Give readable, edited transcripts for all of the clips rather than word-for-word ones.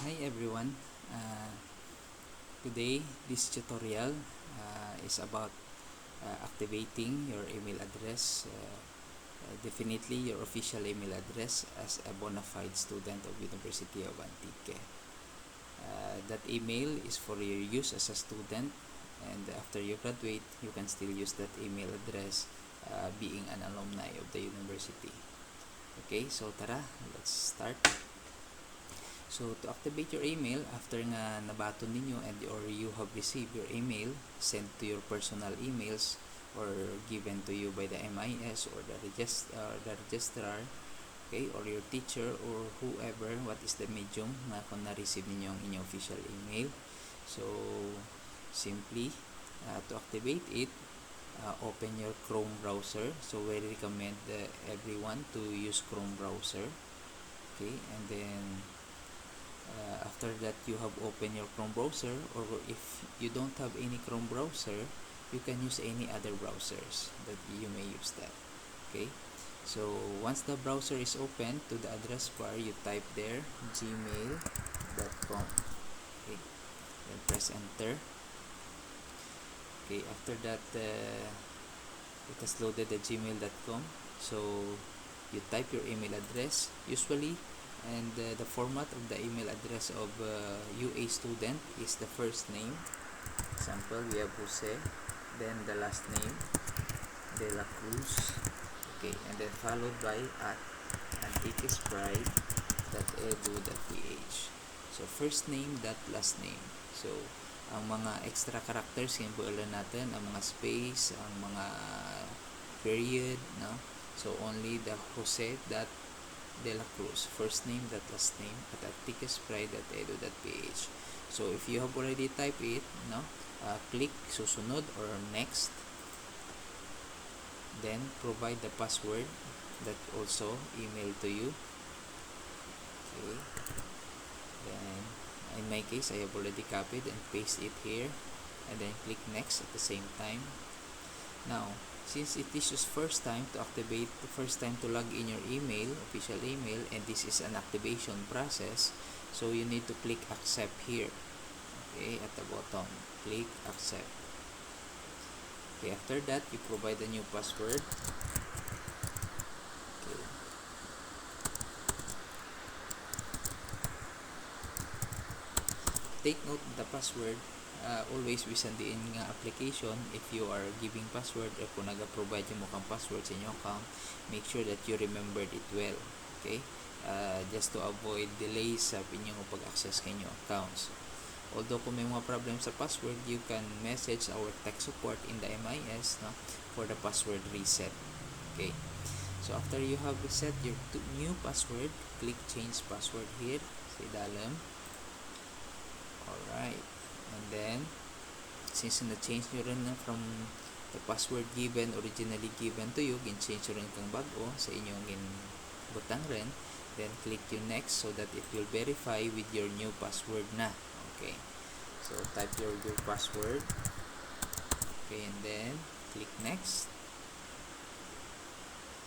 Hi everyone. Uh, Today this tutorial is about activating your email address, definitely your official email address as a bona fide student of University of Antique. That email is for your use as a student, and after you graduate you can still use that email address being an alumni of the university. Okay, so tara, let's start. So to activate your email, after nga nabaton ninyo and or you have received your email sent to your personal emails or given to you by the MIS or the registrar, okay, or your teacher or whoever, what is the medium na kung na-receive ninyo ang inyong official email. So simply to activate it, open your Chrome browser. So we recommend everyone to use Chrome browser. Okay, and then after that you have opened your Chrome browser, or if you don't have any Chrome browser, you can use any other browsers that you may use that. Okay, so once the browser is open, to the address bar you type there gmail.com. Okay, then press enter. Okay, after that it has loaded the gmail.com, so you type your email address usually, and the format of the email address of UA student is the first name. Example, we have Jose, then the last name De La Cruz, okay, and then followed by at antiquespride.edu.ph. So first name dot last name. So ang mga extra characters yung buulan natin, ang mga space, ang mga period, no? So only the Jose dot De La Cruz, first name dot last name at antiquespride.edu.ph. So if you have already typed it, no, click susunod or next, then provide the password that also email to you. Okay, then in my case I have already copied and paste it here, and then click next at the same time. Now since it is your first time to activate, the first time to log in your email, official email, and this is an activation process, so you need to click accept here. Okay, at the bottom, click accept. Okay, after that you provide a new password. Okay. Take note the password always bisan diin nga application, if you are giving password or kung naga-provide mo kang password sa inyong account, make sure that you remembered it well. Okay, just to avoid delays sa inyong pag-access sa inyong accounts. Although kung may mga problem sa password, you can message our tech support in the MIS, no, for the password reset. Okay, so after you have reset your new password, click change password here sa idalam. Alright, and then since na-change nyo rin na from the password originally given to you, gin-change nyo rin kang bago sa inyong butang rin, then click yung next so that it will verify with your new password na. Okay, so type your new password. Okay, and then click next.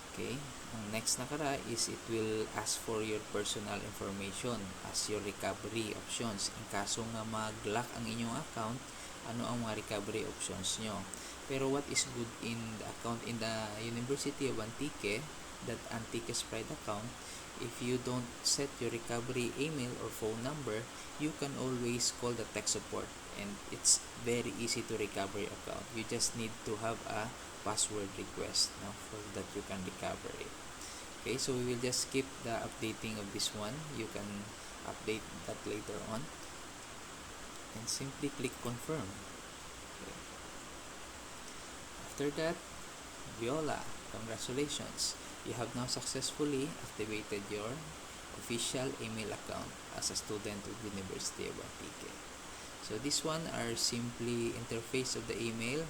Okay, ang next na kara is it will ask for your personal information as your recovery options. In kaso nga mag-lock ang inyong account, ano ang mga recovery options nyo. Pero what is good in the account in the University of Antique, that Antiques Pride account, if you don't set your recovery email or phone number, you can always call the tech support, and it's very easy to recover your account. You just need to have a password request, no, for that you can recover it. Okay, so we will just skip the updating of this one. You can update that later on, and simply click confirm. Okay. After that, Viola, congratulations, you have now successfully activated your official email account as a student of University of Antique. So this one are simply interface of the email.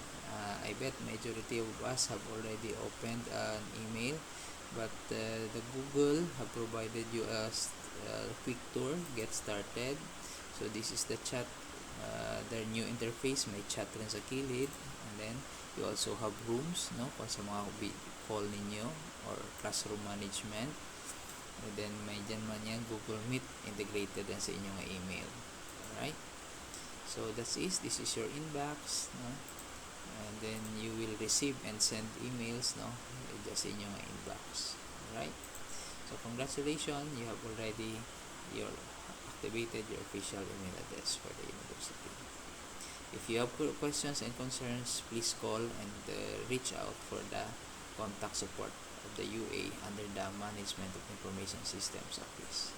I bet majority of us have already opened an email, but the Google have provided you a quick tour, get started. So this is the chat, their new interface, may chat rin sa kilid, and then you also have rooms, no, kung sa mga call ninyo or classroom management. And then may dyan man yan Google Meet integrated yan sa inyong email. Alright? So that's it. This is your inbox, no? And then you will receive and send emails, no? Just in your inbox. Alright? So congratulations, you have already activated your official email address for the university. If you have questions and concerns, please call and reach out for the contact support of the UA under the Management of Information Systems Office.